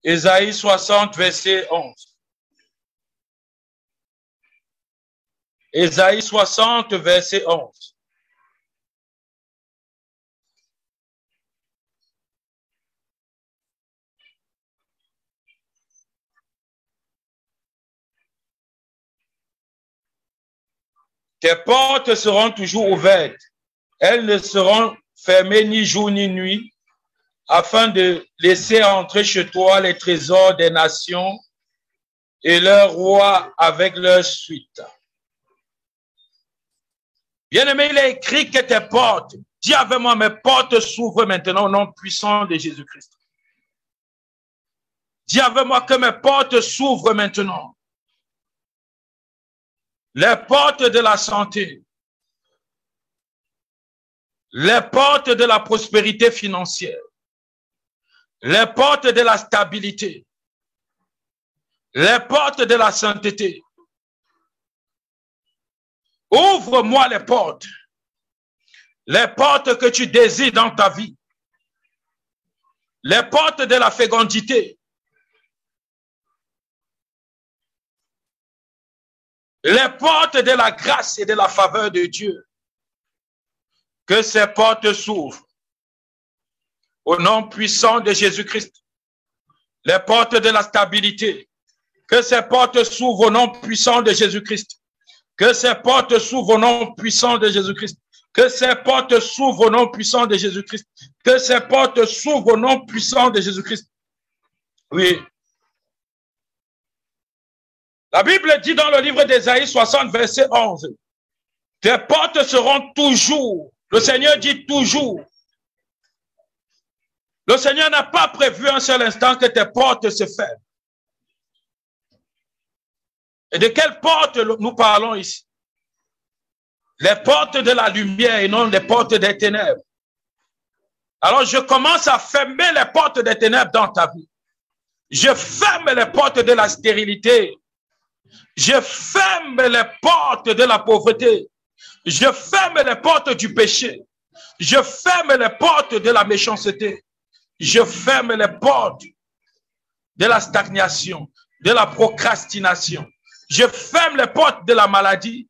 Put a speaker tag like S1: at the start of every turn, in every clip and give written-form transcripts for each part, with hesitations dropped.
S1: Ésaïe 60, verset 11. Ésaïe 60, verset 11. Tes portes seront toujours ouvertes. Elles ne seront fermées ni jour ni nuit, afin de laisser entrer chez toi les trésors des nations et leurs rois avec leur suite. Bien-aimé, il est écrit que tes portes, dis avec moi, mes portes s'ouvrent maintenant au nom puissant de Jésus-Christ. Dis avec moi que mes portes s'ouvrent maintenant. Les portes de la santé, les portes de la prospérité financière, les portes de la stabilité, les portes de la sainteté. Ouvre-moi les portes que tu désires dans ta vie, les portes de la fécondité, les portes de la grâce et de la faveur de Dieu. Que ces portes s'ouvrent au nom puissant de Jésus-Christ. Les portes de la stabilité. Que ces portes s'ouvrent au nom puissant de Jésus-Christ. Que ces portes s'ouvrent au nom puissant de Jésus-Christ. Que ces portes s'ouvrent au nom puissant de Jésus-Christ. Que ces portes s'ouvrent au nom puissant de Jésus-Christ. Oui. La Bible dit dans le livre d'Ésaïe 60, verset 11, tes portes seront toujours. Le Seigneur dit toujours. Le Seigneur n'a pas prévu un seul instant que tes portes se ferment. Et de quelles portes nous parlons ici? Les portes de la lumière et non les portes des ténèbres. Alors je commence à fermer les portes des ténèbres dans ta vie. Je ferme les portes de la stérilité. Je ferme les portes de la pauvreté. Je ferme les portes du péché. Je ferme les portes de la méchanceté. Je ferme les portes de la stagnation, de la procrastination. Je ferme les portes de la maladie.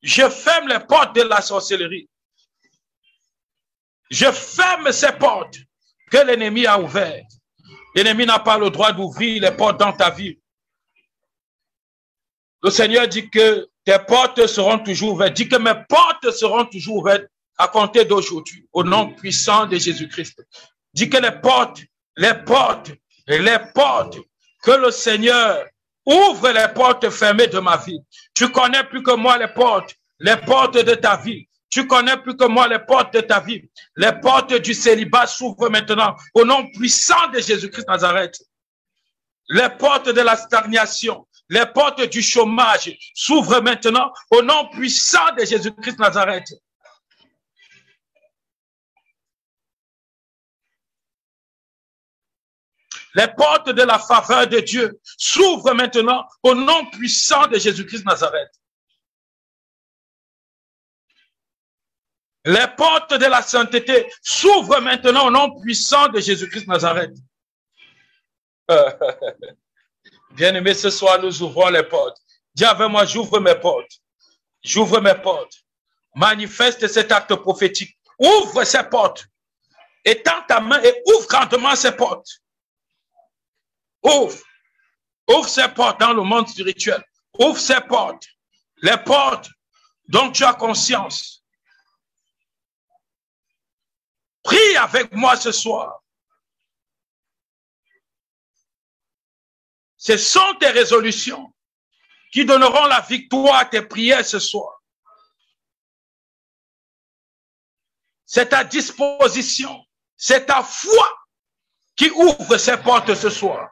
S1: Je ferme les portes de la sorcellerie. Je ferme ces portes que l'ennemi a ouvertes. L'ennemi n'a pas le droit d'ouvrir les portes dans ta vie. Le Seigneur dit que tes portes seront toujours ouvertes. Dit que mes portes seront toujours ouvertes à compter d'aujourd'hui, au nom puissant de Jésus-Christ. Dit que les portes, que le Seigneur ouvre les portes fermées de ma vie. Tu connais plus que moi les portes de ta vie. Tu connais plus que moi les portes de ta vie. Les portes du célibat s'ouvrent maintenant au nom puissant de Jésus-Christ Nazareth. Les portes de la stagnation, les portes du chômage s'ouvrent maintenant au nom puissant de Jésus-Christ Nazareth. Les portes de la faveur de Dieu s'ouvrent maintenant au nom puissant de Jésus-Christ Nazareth. Les portes de la sainteté s'ouvrent maintenant au nom puissant de Jésus-Christ Nazareth. Bien-aimés, ce soir, nous ouvrons les portes. Dis avec moi, j'ouvre mes portes. J'ouvre mes portes. Manifeste cet acte prophétique. Ouvre ces portes. Étends ta main et ouvre grandement ces portes. Ouvre. Ouvre ces portes dans le monde spirituel. Ouvre ces portes. Les portes dont tu as conscience. Prie avec moi ce soir. Ce sont tes résolutions qui donneront la victoire à tes prières ce soir. C'est ta disposition, c'est ta foi qui ouvre ces portes ce soir.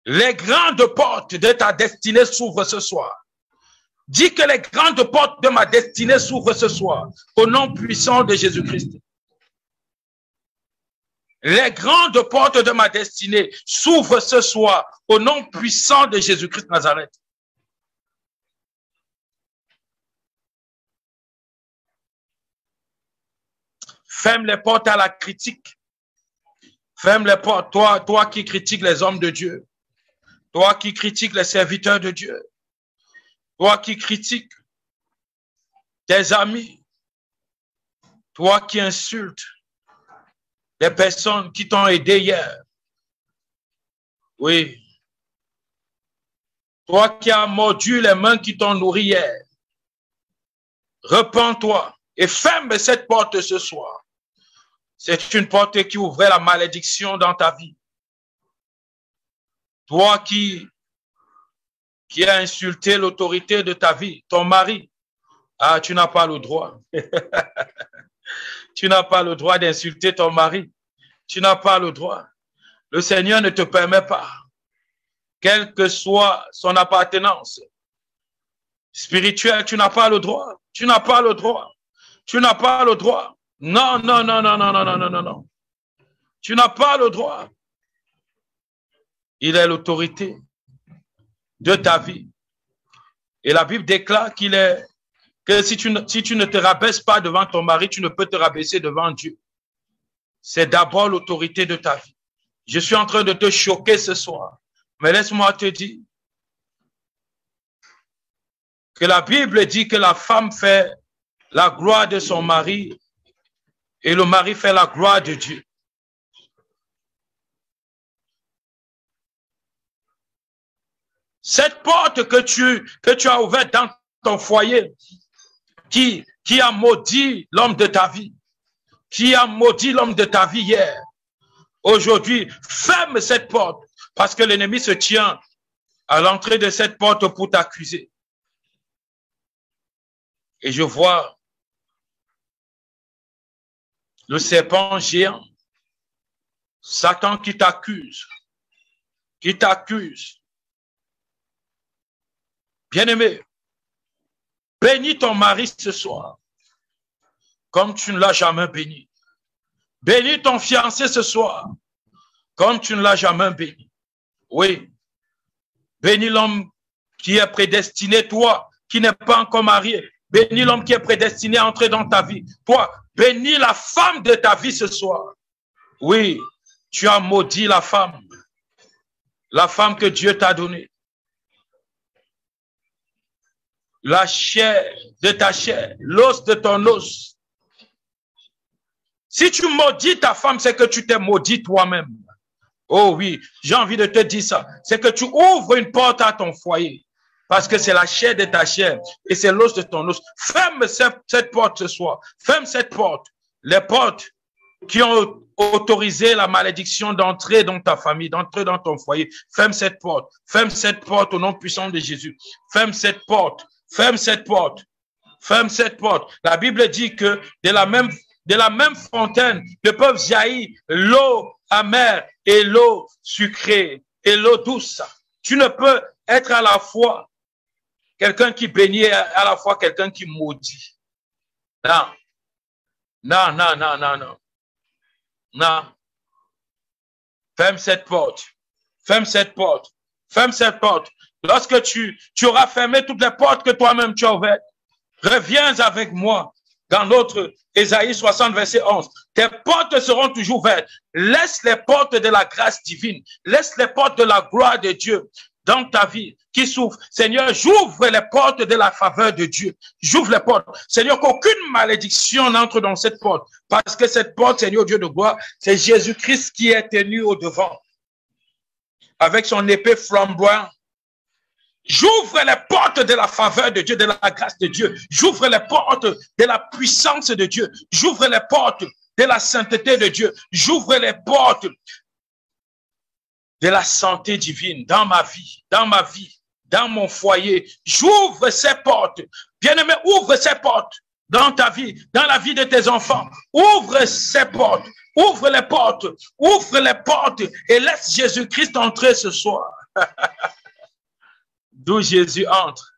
S1: Les grandes portes de ta destinée s'ouvrent ce soir. Dis que les grandes portes de ma destinée s'ouvrent ce soir, au nom puissant de Jésus-Christ. Les grandes portes de ma destinée s'ouvrent ce soir, au nom puissant de Jésus-Christ Nazareth. Ferme les portes à la critique. Ferme les portes. Toi qui critiques les hommes de Dieu. Toi qui critiques les serviteurs de Dieu. Toi qui critiques tes amis. Toi qui insultes les personnes qui t'ont aidé hier. Oui. Toi qui as mordu les mains qui t'ont nourri hier. Repends-toi et ferme cette porte ce soir. C'est une porte qui ouvrait la malédiction dans ta vie. Toi qui as insulté l'autorité de ta vie, ton mari, ah, tu n'as pas le droit. Tu n'as pas le droit d'insulter ton mari. Tu n'as pas le droit. Le Seigneur ne te permet pas, quelle que soit son appartenance spirituelle, tu n'as pas le droit. Tu n'as pas le droit. Tu n'as pas le droit. Non, non, non, non, non, non, non, non, non, non. Tu n'as pas le droit. Il est l'autorité de ta vie. Et la Bible déclare que si tu ne te rabaisses pas devant ton mari, tu ne peux te rabaisser devant Dieu. C'est d'abord l'autorité de ta vie. Je suis en train de te choquer ce soir. Mais laisse-moi te dire que la Bible dit que la femme fait la gloire de son mari et le mari fait la gloire de Dieu. Cette porte que tu as ouverte dans ton foyer, qui a maudit l'homme de ta vie, qui a maudit l'homme de ta vie hier, aujourd'hui, ferme cette porte parce que l'ennemi se tient à l'entrée de cette porte pour t'accuser. Et je vois le serpent géant, Satan qui t'accuse. Bien-aimé, bénis ton mari ce soir, comme tu ne l'as jamais béni. Bénis ton fiancé ce soir, comme tu ne l'as jamais béni. Oui, bénis l'homme qui est prédestiné, toi, qui n'es pas encore marié. Bénis l'homme qui est prédestiné à entrer dans ta vie. Toi, bénis la femme de ta vie ce soir. Oui, tu as maudit la femme que Dieu t'a donnée. La chair de ta chair, l'os de ton os. Si tu maudis ta femme, c'est que tu t'es maudit toi-même. Oh oui, j'ai envie de te dire ça. C'est que tu ouvres une porte à ton foyer. Parce que c'est la chair de ta chair et c'est l'os de ton os. Ferme cette porte ce soir. Ferme cette porte. Les portes qui ont autorisé la malédiction d'entrer dans ta famille, d'entrer dans ton foyer. Ferme cette porte. Ferme cette porte au nom puissant de Jésus. Ferme cette porte. Ferme cette porte. Ferme cette porte. La Bible dit que de la même fontaine ne peuvent jaillir l'eau amère et l'eau sucrée et l'eau douce. Tu ne peux être à la fois quelqu'un qui bénit et à la fois quelqu'un qui maudit. Non. Non, non, non, non, non. Non. Ferme cette porte. Ferme cette porte. Ferme cette porte. Lorsque tu auras fermé toutes les portes que toi-même tu as ouvertes, reviens avec moi dans notre Ésaïe 60, verset 11. Tes portes seront toujours ouvertes. Laisse les portes de la grâce divine. Laisse les portes de la gloire de Dieu dans ta vie qui s'ouvrent. Seigneur, j'ouvre les portes de la faveur de Dieu. J'ouvre les portes. Seigneur, qu'aucune malédiction n'entre dans cette porte. Parce que cette porte, Seigneur Dieu de gloire, c'est Jésus-Christ qui est tenu au devant. Avec son épée flamboyante. J'ouvre les portes de la faveur de Dieu, de la grâce de Dieu. J'ouvre les portes de la puissance de Dieu. J'ouvre les portes de la sainteté de Dieu. J'ouvre les portes de la santé divine dans ma vie, dans mon foyer. J'ouvre ces portes. Bien-aimé, ouvre ces portes dans ta vie, dans la vie de tes enfants. Ouvre ces portes. Ouvre les portes. Ouvre les portes et laisse Jésus-Christ entrer ce soir. D'où Jésus entre.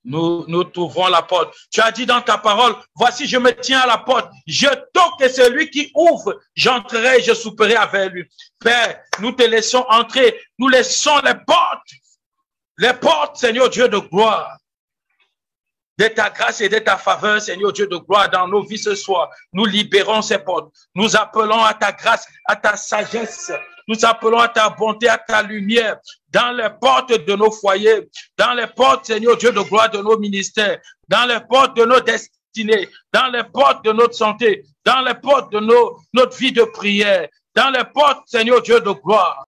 S1: Nous trouverons la porte. Tu as dit dans ta parole, voici je me tiens à la porte. Je toque et celui qui ouvre, j'entrerai et je souperai avec lui. Père, nous te laissons entrer. Nous laissons les portes, Seigneur Dieu de gloire, de ta grâce et de ta faveur, Seigneur Dieu de gloire, dans nos vies ce soir. Nous libérons ces portes. Nous appelons à ta grâce, à ta sagesse. Nous appelons à ta bonté, à ta lumière, dans les portes de nos foyers, dans les portes, Seigneur Dieu de gloire, de nos ministères, dans les portes de nos destinées, dans les portes de notre santé, dans les portes de notre vie de prière, dans les portes, Seigneur Dieu de gloire.